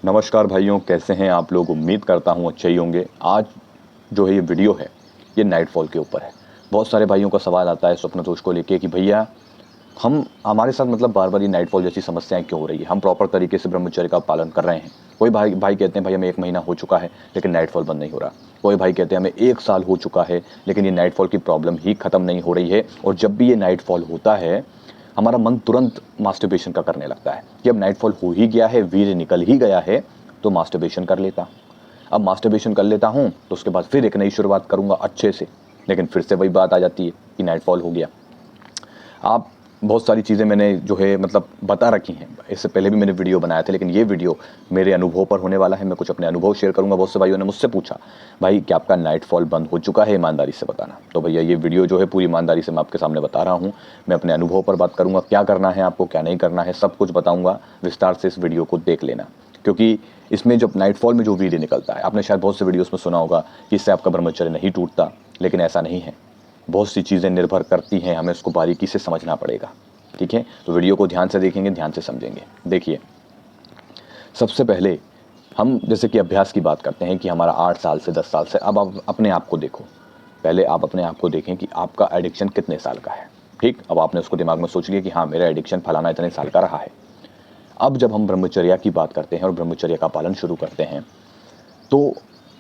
नमस्कार भाइयों, कैसे हैं आप लोग। उम्मीद करता हूँ अच्छे ही होंगे। आज जो है ये वीडियो है, ये नाइटफॉल के ऊपर है। बहुत सारे भाइयों का सवाल आता है स्वप्न दोष को लेके कि भैया हम हमारे साथ मतलब बार बार ये नाइटफॉल जैसी समस्याएं क्यों हो रही है। हम प्रॉपर तरीके से ब्रह्मचर्य का पालन कर रहे हैं। कोई भाई भाई कहते हैं भाई हमें 1 महीना हो चुका है लेकिन नाइटफॉल बंद नहीं हो रहा। कोई भाई कहते हैं हमें 1 साल हो चुका है लेकिन ये नाइटफॉल की प्रॉब्लम ही खत्म नहीं हो रही है। और जब भी ये नाइटफॉल होता है हमारा मन तुरंत मास्टरबेशन का करने लगता है कि अब नाइटफॉल हो ही गया है, वीर्य निकल ही गया है, तो मास्टरबेशन कर लेता हूँ। अब मास्टरबेशन कर लेता हूँ तो उसके बाद फिर एक नई शुरुआत करूँगा अच्छे से, लेकिन फिर से वही बात आ जाती है कि नाइटफॉल हो गया। आप बहुत सारी चीज़ें मैंने जो है मतलब बता रखी हैं, इससे पहले भी मैंने वीडियो बनाया था, लेकिन ये वीडियो मेरे अनुभव पर होने वाला है। मैं कुछ अपने अनुभव शेयर करूंगा। बहुत से भाइयों ने मुझसे पूछा भाई क्या आपका नाइटफॉल बंद हो चुका है, ईमानदारी से बताना। तो भैया ये वीडियो जो है पूरी ईमानदारी से मैं आपके सामने बता रहा हूँ। मैं अपने अनुभव पर बात करूँगा, क्या करना है आपको, क्या नहीं करना है, सब कुछ बताऊँगा। विस्तार से इस वीडियो को देख लेना, क्योंकि इसमें जब नाइटफॉल में जो वीर्य निकलता है, आपने शायद बहुत से वीडियोस में सुना होगा कि इससे आपका ब्रह्मचर्य नहीं टूटता, लेकिन ऐसा नहीं है। बहुत सी चीज़ें निर्भर करती हैं, हमें उसको बारीकी से समझना पड़ेगा। ठीक है, तो वीडियो को ध्यान से देखेंगे, ध्यान से समझेंगे। देखिए, सबसे पहले हम जैसे कि अभ्यास की बात करते हैं कि हमारा 8 साल से 10 साल से, अब आप अपने आप को देखो। पहले आप अपने आप को देखें कि आपका एडिक्शन कितने साल का है। ठीक, अब आपने उसको दिमाग में सोच लिया कि हाँ मेरा एडिक्शन फलाना इतने साल का रहा है। अब जब हम ब्रह्मचर्या की बात करते हैं और ब्रह्मचर्य का पालन शुरू करते हैं, तो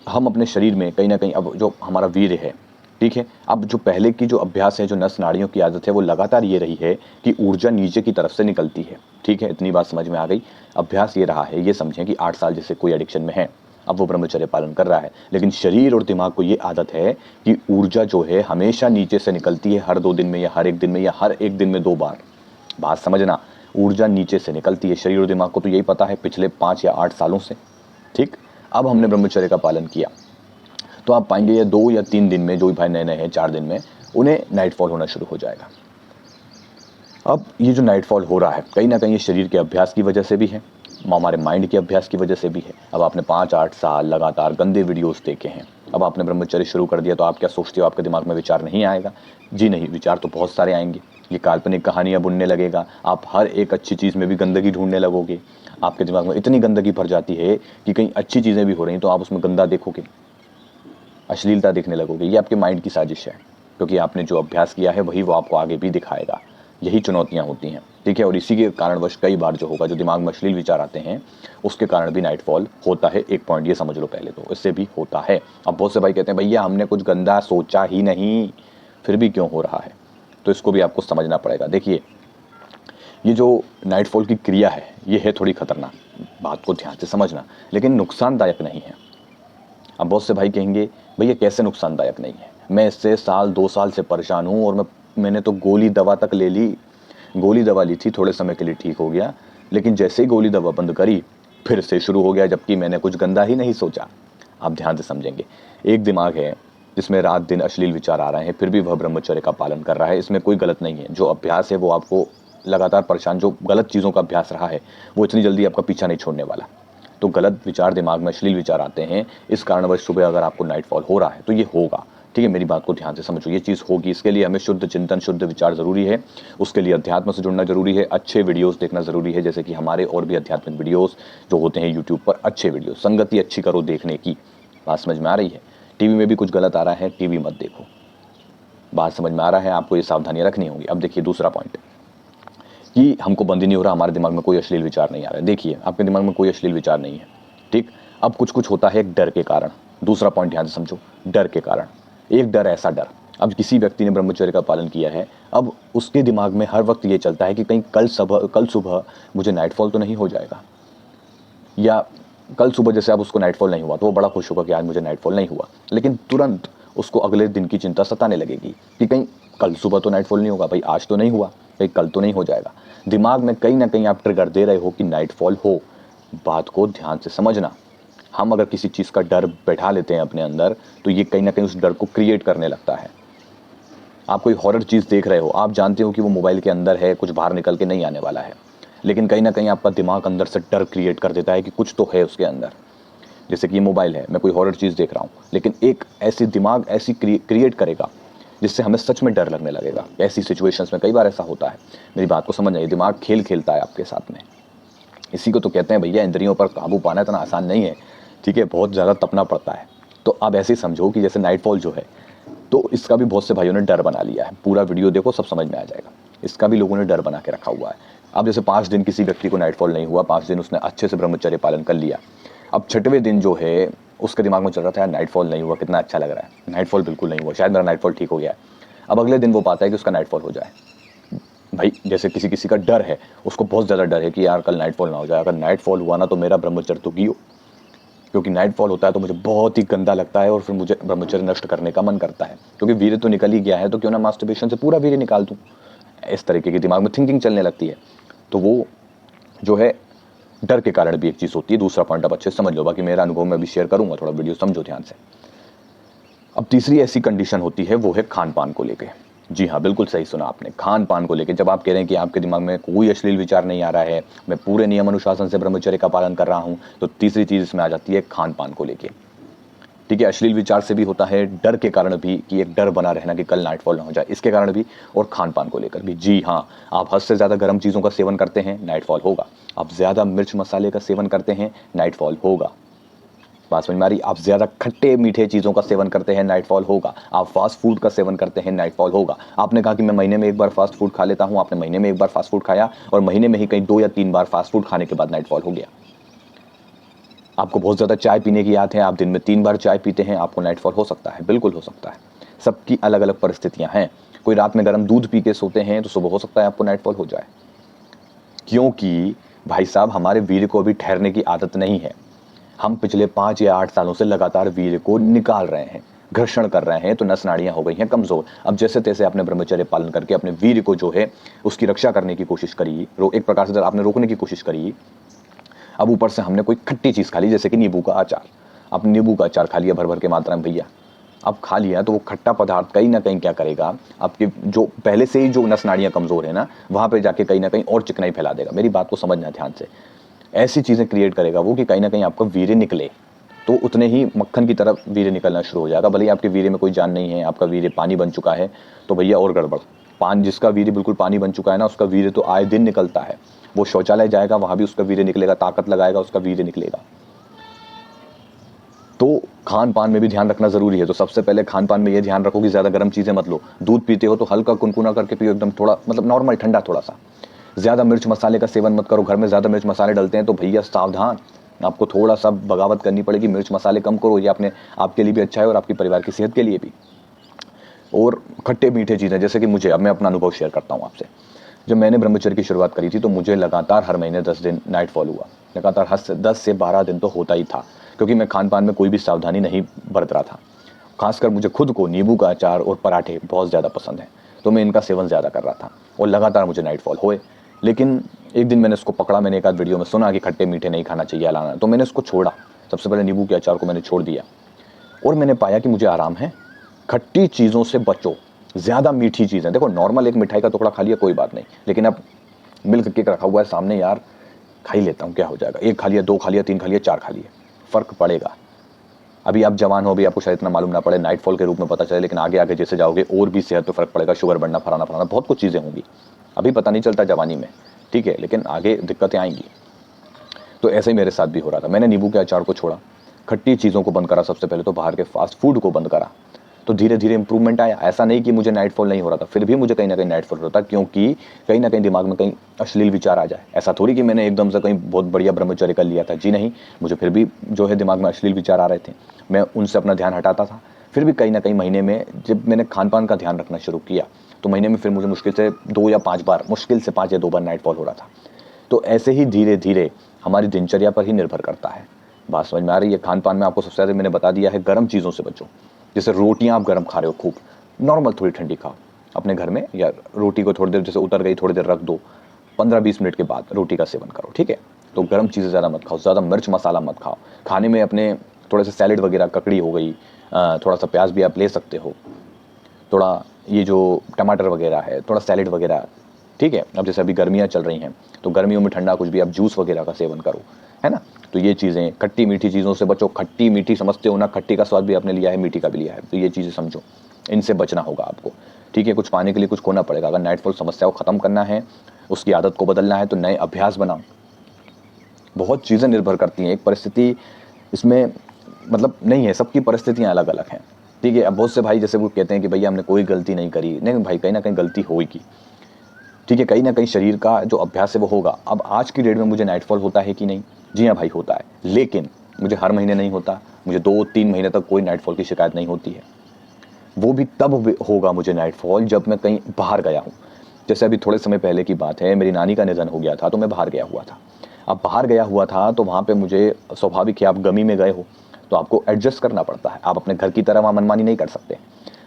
हम अपने शरीर में कहीं ना कहीं अब जो हमारा वीर्य है, ठीक है, अब जो पहले की जो अभ्यास है, जो नस नाड़ियों की आदत है, वो लगातार ये रही है कि ऊर्जा नीचे की तरफ से निकलती है। ठीक है, इतनी बात समझ में आ गई। अभ्यास ये रहा है, ये समझें कि 8 साल जैसे कोई एडिक्शन में है, अब वो ब्रह्मचर्य पालन कर रहा है, लेकिन शरीर और दिमाग को ये आदत है कि ऊर्जा जो है हमेशा नीचे से निकलती है, हर 2 दिन में या हर 1 दिन में या हर 1 दिन में 2 बार। बात समझना, ऊर्जा नीचे से निकलती है। शरीर और दिमाग को तो यही पता है पिछले 5 या 8 सालों से। ठीक, अब हमने ब्रह्मचर्य का पालन किया तो आप पाएंगे ये 2 या 3 दिन में, जो भी भाई नए नए हैं, 4 दिन में उन्हें नाइटफॉल होना शुरू हो जाएगा। अब ये जो नाइटफॉल हो रहा है कहीं ना कहीं ये शरीर के अभ्यास की वजह से भी है, हमारे माइंड के अभ्यास की वजह से भी है। अब आपने 5-8 साल लगातार गंदे वीडियोस देखे हैं, अब आपने ब्रह्मचर्य शुरू कर दिया, तो आप क्या सोचते हो आपके दिमाग में विचार नहीं आएगा? जी नहीं, विचार तो बहुत सारे आएंगे। ये काल्पनिक कहानियां बुनने लगेगा, आप हर एक अच्छी चीज़ में भी गंदगी ढूंढने लगोगे। आपके दिमाग में इतनी गंदगी भर जाती है कि कहीं अच्छी चीज़ें भी हो रही तो आप उसमें गंदा देखोगे, अश्लीलता देखने लगोगे। ये आपके माइंड की साजिश है, क्योंकि आपने जो अभ्यास किया है वही वो आपको आगे भी दिखाएगा। यही चुनौतियां होती हैं। ठीक है, और इसी के कारणवश कई बार जो होगा, जो दिमाग में अश्लील विचार आते हैं, उसके कारण भी नाइटफॉल होता है। एक पॉइंट ये समझ लो पहले, तो इससे भी होता है। अब बहुत से भाई कहते हैं भैया हमने कुछ गंदा सोचा ही नहीं, फिर भी क्यों हो रहा है, तो इसको भी आपको समझना पड़ेगा। देखिए, ये जो नाइटफॉल की क्रिया है ये है थोड़ी खतरनाक, बात को ध्यान से समझना, लेकिन नुकसानदायक नहीं है। अब बहुत से भाई कहेंगे भैया कैसे नुकसानदायक नहीं है, मैं इससे 1-2 साल से परेशान हूँ और मैंने तो गोली दवा तक ले ली, गोली दवा ली थी, थोड़े समय के लिए ठीक हो गया, लेकिन जैसे ही गोली दवा बंद करी फिर से शुरू हो गया, जबकि मैंने कुछ गंदा ही नहीं सोचा। आप ध्यान से समझेंगे, एक दिमाग है जिसमें रात दिन अश्लील विचार आ रहे हैं, फिर भी वह ब्रह्मचर्य का पालन कर रहा है। इसमें कोई गलत नहीं है। जो अभ्यास है वो आपको लगातार परेशान, जो गलत चीज़ों का अभ्यास रहा है वो इतनी जल्दी आपका पीछा नहीं छोड़ने वाला। तो गलत विचार, दिमाग में अश्लील विचार आते हैं, इस कारणवश सुबह अगर आपको नाइटफॉल हो रहा है तो ये होगा। ठीक है, मेरी बात को ध्यान से समझो, ये चीज़ होगी। इसके लिए हमें शुद्ध चिंतन, शुद्ध विचार जरूरी है। उसके लिए अध्यात्म से जुड़ना जरूरी है, अच्छे वीडियोस देखना जरूरी है, जैसे कि हमारे और भी आध्यात्मिक वीडियोस जो होते हैं यूट्यूब पर, अच्छे वीडियो, संगति अच्छी करो देखने की। बात समझ में आ रही है? टीवी में भी कुछ गलत आ रहा है, टीवी मत देखो। बात समझ में आ रहा है? आपको ये सावधानियां रखनी होगी। अब देखिए दूसरा पॉइंट कि हमको बंद ही नहीं हो रहा, हमारे दिमाग में कोई अश्लील विचार नहीं आ रहा है। देखिए, आपके दिमाग में कोई अश्लील विचार नहीं है। ठीक, अब कुछ कुछ होता है एक डर के कारण। दूसरा पॉइंट ध्यान से समझो, डर के कारण। एक डर, ऐसा डर, अब किसी व्यक्ति ने ब्रह्मचर्य का पालन किया है, अब उसके दिमाग में हर वक्त ये चलता है कि कहीं कल सुबह मुझे नाइटफॉल तो नहीं हो जाएगा, या कल सुबह जैसे अब उसको नाइटफॉल नहीं हुआ तो वो बड़ा खुश होगा कि आज मुझे नाइटफॉल नहीं हुआ, लेकिन तुरंत उसको अगले दिन की चिंता सताने लगेगी कि कहीं कल सुबह तो नाइटफॉल नहीं होगा, भाई आज तो नहीं हुआ, कहीं कल तो नहीं हो जाएगा। दिमाग में कहीं ना कहीं आप ट्रिगर दे रहे हो कि नाइटफॉल हो। बात को ध्यान से समझना, हम अगर किसी चीज़ का डर बैठा लेते हैं अपने अंदर तो ये कहीं ना कहीं उस डर को क्रिएट करने लगता है। आप कोई हॉरर चीज़ देख रहे हो, आप जानते हो कि वो मोबाइल के अंदर है, कुछ बाहर निकल के नहीं आने वाला है, लेकिन कहीं ना कहीं आपका दिमाग अंदर से डर क्रिएट कर देता है कि कुछ तो है उसके अंदर। जैसे कि ये मोबाइल है, मैं कोई हॉरर चीज़ देख रहा हूँ, लेकिन एक ऐसी दिमाग ऐसी क्रिएट करेगा जिससे हमें सच में डर लगने लगेगा। ऐसी सिचुएशंस में कई बार ऐसा होता है। मेरी बात को समझ आइए, दिमाग खेल खेलता है आपके साथ में। इसी को तो कहते हैं भैया इंद्रियों पर काबू पाना इतना आसान नहीं है, ठीक है, बहुत ज़्यादा तपना पड़ता है। तो आप ऐसे ही समझो कि जैसे नाइटफॉल जो है, तो इसका भी बहुत से भाइयों ने डर बना लिया है। पूरा वीडियो देखो, सब समझ में आ जाएगा। इसका भी लोगों ने डर बना के रखा हुआ है। अब जैसे 5 दिन किसी व्यक्ति को नाइटफॉल नहीं हुआ, 5 दिन उसने अच्छे से ब्रह्मचर्य पालन कर लिया। अब 6वें दिन जो है उसके दिमाग में चल रहा था यार नाइटफॉल नहीं हुआ, कितना अच्छा लग रहा है, नाइटफॉल बिल्कुल नहीं हुआ, शायद मेरा नाइटफॉल ठीक हो गया है। अब अगले दिन वो पाता है कि उसका नाइटफॉल हो जाए। भाई जैसे किसी किसी का डर है, उसको बहुत ज़्यादा डर है कि यार कल नाइटफॉल ना हो जाए, अगर नाइटफॉल हुआ ना तो मेरा ब्रह्मचर्य तो गियो, क्योंकि नाइटफॉल होता है तो मुझे बहुत ही गंदा लगता है और फिर मुझे ब्रह्मचर्य नष्ट करने का मन करता है, क्योंकि वीर्य तो निकल ही गया है तो क्यों ना मास्टरबेशन से पूरा वीर्य निकाल दूं। इस तरीके की दिमाग में थिंकिंग चलने लगती है। तो वो जो है डर के कारण भी एक चीज़ होती है। दूसरा पॉइंट आप अच्छे से समझ लो, बाकी मेरा अनुभव मैं भी शेयर करूंगा, थोड़ा वीडियो समझो ध्यान से। अब तीसरी ऐसी कंडीशन होती है वो है खान पान को लेके। जी हाँ, बिल्कुल सही सुना आपने, खान पान को लेके। जब आप कह रहे हैं कि आपके दिमाग में कोई अश्लील विचार नहीं आ रहा है, मैं पूरे नियम अनुशासन से ब्रह्मचर्य का पालन कर रहा हूँ, तो तीसरी चीज़ इसमें आ जाती है खान पान को लेके। ठीक है, अश्लील विचार से भी होता है, डर के कारण भी कि एक डर बना रहना कि कल नाइटफॉल ना हो जाए, इसके कारण भी, और खान पान को लेकर भी। जी हाँ, आप हद से ज़्यादा गर्म चीज़ों का सेवन करते हैं, नाइटफॉल होगा। आप ज़्यादा मिर्च मसाले का सेवन करते हैं, नाइटफॉल होगा। बात समझ में आ रही? आप ज़्यादा खट्टे मीठे चीज़ों का सेवन करते हैं, नाइटफॉल होगा। आप फास्ट फूड का सेवन करते हैं, नाइटफॉल होगा। आपने कहा कि मैं महीने में एक बार फास्ट फूड खा लेता हूँ, आपने महीने में एक बार फास्ट फूड खाया और महीने में ही कहीं 2 या 3 बार फास्ट फूड खाने के बाद नाइटफॉल हो गया। आपको बहुत ज़्यादा चाय पीने की आदत है, आप दिन में 3 बार चाय पीते हैं, आपको नाइटफॉल हो सकता है, बिल्कुल हो सकता है। सबकी अलग अलग परिस्थितियाँ हैं। कोई रात में गर्म दूध पी के सोते हैं तो सुबह हो सकता है आपको नाइटफॉल हो जाए, क्योंकि भाई साहब हमारे वीर्य को अभी ठहरने की आदत नहीं है। हम पिछले 5 या 8 सालों से लगातार वीर्य को निकाल रहे हैं, घर्षण कर रहे हैं, तो नस नाड़ियां हो गई हैं कमजोर। अब जैसे तैसे आपने ब्रह्मचर्य पालन करके अपने वीर्य को जो है उसकी रक्षा करने की कोशिश करी, एक प्रकार से आपने रोकने की कोशिश करी। अब ऊपर से हमने कोई खट्टी चीज़ खा ली, जैसे कि नींबू का अचार। आपने नींबू का अचार खा लिया भर भर के मात्रा में भैया, अब खा लिया तो वो खट्टा पदार्थ कहीं ना कहीं क्या करेगा, आपके जो पहले से ही जो नस नाड़ियाँ कमज़ोर है ना, वहाँ पे जाके कहीं ना कहीं और चिकनाई फैला देगा। मेरी बात को समझना ध्यान से, ऐसी चीज़ें क्रिएट करेगा वो कि कहीं ना कहीं आपका वीर्य निकले, तो उतने ही मक्खन की तरफ वीर्य निकलना शुरू हो जाएगा। भले ही आपके वीर्य में कोई जान नहीं है, आपका वीर्य पानी बन चुका है, तो भैया और गड़बड़। जिसका वीर्य बिल्कुल पानी बन चुका है ना, उसका वीर्य तो आए दिन निकलता है। वो शौचालय जाएगा, वहाँ भी उसका वीर्य निकलेगा, ताकत लगाएगा, उसका वीर्य निकलेगा। तो खान पान में भी ध्यान रखना जरूरी है। तो सबसे पहले खान पान में ये ध्यान रखो कि ज़्यादा गर्म चीज़ें मत लो। दूध पीते हो तो हल्का कुनकुना करके पियो, एकदम थोड़ा मतलब नॉर्मल ठंडा थोड़ा सा। ज़्यादा मिर्च मसाले का सेवन मत करो। घर में ज़्यादा मिर्च मसाले डलते हैं तो भैया सावधान, आपको थोड़ा सा बगावत करनी पड़ेगी। मिर्च मसाले कम करो, ये आपके लिए भी अच्छा है और आपकी परिवार की सेहत के लिए भी। और खट्टे मीठे चीज़ें, जैसे कि मुझे, अब मैं अपना अनुभव शेयर करता हूँ आपसे। जब मैंने ब्रह्मचर्य की शुरुआत करी थी तो मुझे लगातार हर महीने 10 दिन नाइटफॉल हुआ। लगातार 10 से 12 दिन तो होता ही था, क्योंकि मैं खान पान में कोई भी सावधानी नहीं बरत रहा था। खासकर मुझे खुद को नींबू का अचार और पराठे बहुत ज़्यादा पसंद है, तो मैं इनका सेवन ज़्यादा कर रहा था और लगातार मुझे नाइटफॉल हुए। लेकिन एक दिन मैंने इसको पकड़ा, मैंने एक आध वीडियो में सुना कि खट्टे मीठे नहीं खाना चाहिए अलाना, तो मैंने इसको छोड़ा। सबसे पहले नींबू के अचार को मैंने छोड़ दिया और मैंने पाया कि मुझे आराम है। खट्टी चीज़ों से बचो, ज़्यादा मीठी चीज़ें, देखो नॉर्मल एक मिठाई का टुकड़ा खा लिया कोई बात नहीं, लेकिन अब मिल्क केक रखा हुआ है सामने, यार खा ही लेता हूँ, क्या हो जाएगा, 1 खा लिया, 2 खा लिया, 3 खा लिया, 4 खा लिए, फ़र्क पड़ेगा। अभी आप जवान हो, अभी आपको शायद इतना मालूम ना पड़े, नाइटफॉल के रूप में पता चले, लेकिन आगे आगे जैसे जाओगे और भी सेहत पे फ़र्क पड़ेगा, शुगर बढ़ना, फलाना फलाना बहुत कुछ चीज़ें होंगी। अभी पता नहीं चलता जवानी में, ठीक है, लेकिन आगे दिक्कतें आएंगी। तो ऐसे ही मेरे साथ भी हो रहा था। मैंने नींबू के अचार को छोड़ा, खट्टी चीज़ों को बंद करा, सबसे पहले तो बाहर के फास्ट फूड को बंद करा, तो धीरे धीरे इंप्रूवमेंट आया। ऐसा नहीं कि मुझे नाइटफॉल नहीं हो रहा था, फिर भी मुझे कहीं ना कहीं नाइटफॉल होता, क्योंकि कहीं ना कहीं दिमाग में कहीं अश्लील विचार आ जाए। ऐसा थोड़ी कि मैंने एकदम से कहीं बहुत बढ़िया ब्रह्मचर्य कर लिया था, जी नहीं, मुझे फिर भी जो है दिमाग में अश्लील विचार आ रहे थे, मैं उनसे अपना ध्यान हटाता था। फिर भी कहीं ना कहीं महीने में जब मैंने खान पान का ध्यान रखना शुरू किया, तो महीने में फिर मुझे मुश्किल से 2 या 5 बार, मुश्किल से 5 या 2 बार नाइटफॉल हो रहा था। तो ऐसे ही धीरे धीरे हमारी दिनचर्या पर ही निर्भर करता है। बात समझ में आ रही है? खान पान में आपको सबसे ज़्यादा मैंने बता दिया है, गर्म चीज़ों से बचो। जैसे रोटियां आप गर्म खा रहे हो खूब, नॉर्मल थोड़ी ठंडी खाओ अपने घर में, या रोटी को थोड़ी देर जैसे उतर गई थोड़ी देर रख दो, 15-20 मिनट के बाद रोटी का सेवन करो, ठीक है। तो गर्म चीज़ें ज़्यादा मत खाओ, ज़्यादा मिर्च मसाला मत खाओ। खाने में अपने थोड़ा सा सैलेड वगैरह, ककड़ी हो गई, थोड़ा सा प्याज भी आप ले सकते हो, थोड़ा ये जो टमाटर वगैरह है, थोड़ा सैलेड वगैरह, ठीक है। अब जैसे अभी गर्मियाँ चल रही हैं तो गर्मियों में ठंडा कुछ भी आप जूस वगैरह का सेवन करो, है ना। तो ये चीज़ें, खट्टी मीठी चीज़ों से बचो। खट्टी मीठी समझते हो ना, खट्टी का स्वाद भी आपने लिया है, मीठी का भी लिया है, तो ये चीज़ें समझो, इनसे बचना होगा आपको, ठीक है। कुछ पाने के लिए कुछ खोना पड़ेगा। अगर नाइटफॉल समस्या को ख़त्म करना है, उसकी आदत को बदलना है, तो नए अभ्यास बनाओ, बहुत चीज़ें निर्भर करती हैं। एक परिस्थिति इसमें मतलब नहीं है, सबकी परिस्थितियाँ अलग अलग हैं, ठीक है। अब बहुत से भाई जैसे वो कहते हैं कि भैया हमने कोई गलती नहीं करी, नहीं भाई कहीं ना कहीं गलती होगी, ठीक है। कहीं ना कहीं शरीर का जो अभ्यास है वो होगा। अब आज की डेट में मुझे नाइटफॉल होता है कि नहीं? जी हाँ भाई होता है, लेकिन मुझे हर महीने नहीं होता, मुझे 2-3 महीने तक कोई नाइटफॉल की शिकायत नहीं होती है। वो भी तब होगा मुझे नाइटफॉल जब मैं कहीं बाहर गया हूँ। जैसे अभी थोड़े समय पहले की बात है, मेरी नानी का निधन हो गया था, तो मैं बाहर गया हुआ था। अब बाहर गया हुआ था तो वहाँ पे मुझे स्वाभाविक है, आप गमी में गए हो तो आपको एडजस्ट करना पड़ता है। आप अपने घर की तरह वहाँ मनमानी नहीं कर सकते।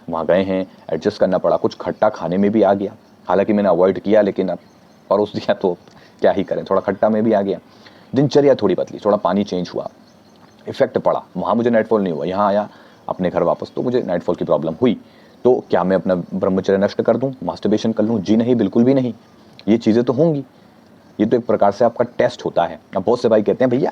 वहाँ गए हैं, एडजस्ट करना पड़ा, कुछ खट्टा खाने में भी आ गया। हालांकि मैंने अवॉइड किया, लेकिन अब परोस दिया तो क्या ही करें, थोड़ा खट्टा में भी आ गया। दिनचर्या थोड़ी बदली, थोड़ा पानी चेंज हुआ, इफेक्ट पड़ा। वहाँ मुझे नाइटफॉल नहीं हुआ, यहाँ आया अपने घर वापस तो मुझे नाइटफॉल की प्रॉब्लम हुई। तो क्या मैं अपना ब्रह्मचर्य नष्ट कर दूँ, मास्टरबेशन कर लूँ? जी नहीं, बिल्कुल भी नहीं। ये चीज़ें तो होंगी, ये तो एक प्रकार से आपका टेस्ट होता है। अब बहुत से भाई कहते हैं भैया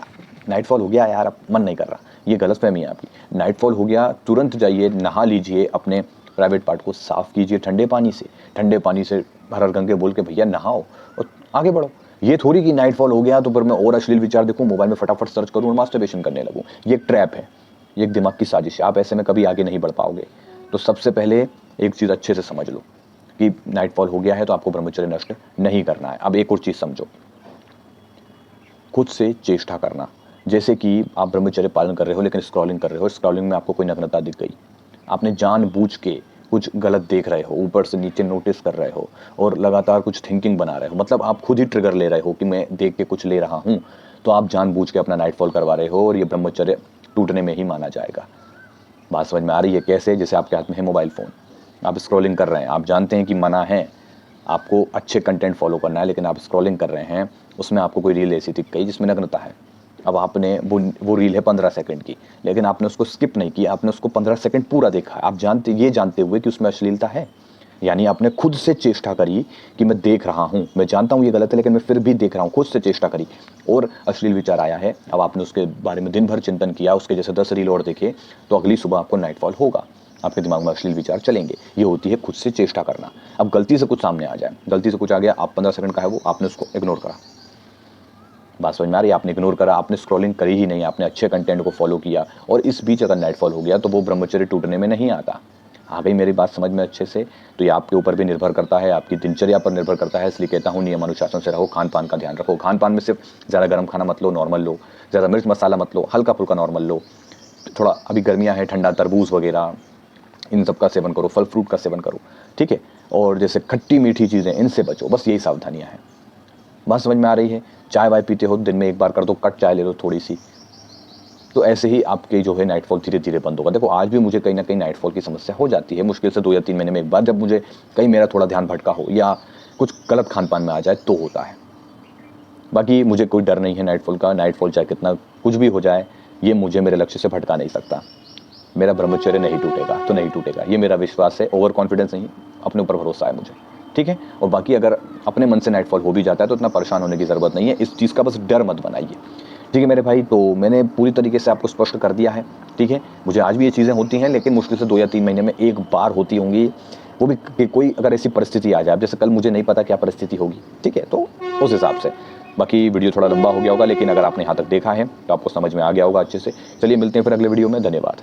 नाइटफॉल हो गया यार, अब मन नहीं कर रहा। ये गलतफहमी है आपकी। नाइटफॉल हो गया, तुरंत जाइए, नहा लीजिए, अपने प्राइवेट पार्ट को साफ कीजिए ठंडे पानी से। ठंडे पानी से हर हर गंगे बोल के भैया नहाओ और आगे बढ़ो। ये थोड़ी कि नाइटफॉल हो गया तो फिर मैं और अश्लील विचार देखूं, मोबाइल में फटाफट सर्च करूं और मास्टरबेशन करने लगूं। ये एक ट्रैप है, ये एक दिमाग की साजिश है। आप ऐसे में कभी आगे नहीं बढ़ पाओगे। तो सबसे पहले एक चीज़ अच्छे से समझ लो कि नाइटफॉल हो गया है तो आपको ब्रह्मचर्य नष्ट नहीं करना है। अब एक और चीज़ समझो, खुद से चेष्टा करना। जैसे कि आप ब्रह्मचर्य पालन कर रहे हो लेकिन स्क्रॉलिंग कर रहे हो, स्क्रॉलिंग में आपको कोई नग्नता दिख गई, आपने जानबूझ के कुछ गलत देख रहे हो, ऊपर से नीचे नोटिस कर रहे हो और लगातार कुछ थिंकिंग बना रहे हो, मतलब आप खुद ही ट्रिगर ले रहे हो कि मैं देख के कुछ ले रहा हूँ, तो आप जानबूझ के अपना नाइटफॉल करवा रहे हो और ये ब्रह्मचर्य टूटने में ही माना जाएगा। बात समझ में आ रही है कैसे? जैसे आपके हाथ में है मोबाइल फ़ोन, आप स्क्रॉलिंग कर रहे हैं, आप जानते हैं कि मना है, आपको अच्छे कंटेंट फॉलो करना है, लेकिन आप स्क्रॉलिंग कर रहे हैं, उसमें आपको कोई रील ऐसी दिख गई जिसमें नग्नता है। अब आपने वो रील है 15 सेकंड की, लेकिन आपने उसको स्किप नहीं किया, आपने उसको 15 सेकंड पूरा देखा है। आप जानते हुए कि उसमें अश्लीलता है, यानी आपने खुद से चेष्टा करी कि मैं देख रहा हूँ, मैं जानता हूँ ये गलत है लेकिन मैं फिर भी देख रहा हूँ, खुद से चेष्टा करी और अश्लील विचार आया है। अब आपने उसके बारे में दिन भर चिंतन किया, उसके जैसे 10 रील और देखे, तो अगली सुबह आपको नाइटफॉल होगा, आपके दिमाग में अश्लील विचार चलेंगे। ये होती है खुद से चेष्टा करना। अब गलती से कुछ सामने आ जाए, गलती से कुछ आ गया, आप 15 सेकंड का है वो, आपने उसको इग्नोर करा, बात समझ में आ रही है? आपने इग्नोर करा, आपने स्क्रॉलिंग करी ही नहीं, आपने अच्छे कंटेंट को फॉलो किया और इस बीच अगर नाइटफॉल हो गया तो वो ब्रह्मचर्य टूटने में नहीं आता। आ गई मेरी बात समझ में अच्छे से? तो ये आपके ऊपर भी निर्भर करता है, आपकी दिनचर्या पर निर्भर करता है। इसलिए कहता हूँ नियमानुशासन से रहो, खान पान का ध्यान रखो। खान पान में सिर्फ ज़्यादा गर्म खाना मत लो, नॉर्मल लो, ज़्यादा मिर्च मसाला मत लो, हल्का फुल्का नॉर्मल लो। थोड़ा अभी गर्मियाँ हैं, ठंडा तरबूज वगैरह इन सब का सेवन करो, फल फ्रूट का सेवन करो, ठीक है। और जैसे खट्टी मीठी चीज़ें, इनसे बचो, बस यही सावधानियाँ हैं। बात समझ में आ रही है? चाय वाय पीते हो, दिन में एक बार कर दो, कट चाय ले लो थोड़ी सी, तो ऐसे ही आपके जो है नाइटफॉल धीरे धीरे बंद होगा। देखो आज भी मुझे कहीं ना कहीं नाइटफॉल की समस्या हो जाती है, मुश्किल से 2 या 3 महीने में एक बार, जब मुझे कहीं मेरा थोड़ा ध्यान भटका हो या कुछ गलत खान पान में आ जाए तो होता है। बाकी मुझे कोई डर नहीं है नाइटफॉल का। नाइटफॉल चाहे कितना कुछ भी हो जाए, ये मुझे मेरे लक्ष्य से भटका नहीं सकता। मेरा ब्रह्मचर्य नहीं टूटेगा तो नहीं टूटेगा, ये मेरा विश्वास है। ओवर कॉन्फिडेंस नहीं, अपने ऊपर भरोसा है मुझे, ठीक है। और बाकी अगर अपने मन से नाइटफॉल हो भी जाता है तो इतना परेशान होने की ज़रूरत नहीं है, इस चीज़ का बस डर मत बनाइए, ठीक है मेरे भाई। तो मैंने पूरी तरीके से आपको स्पष्ट कर दिया है, ठीक है। मुझे आज भी ये चीज़ें होती हैं, लेकिन मुश्किल से 2 या 3 महीने में एक बार होती होंगी, वो भी कि कोई अगर ऐसी परिस्थिति आ जाए, जैसे कल मुझे नहीं पता क्या परिस्थिति होगी, ठीक है, तो उस हिसाब से। बाकी वीडियो थोड़ा लंबा हो गया होगा, लेकिन अगर आपने यहाँ तक देखा है तो आपको समझ में आ गया होगा अच्छे से। चलिए मिलते हैं फिर अगले वीडियो में, धन्यवाद।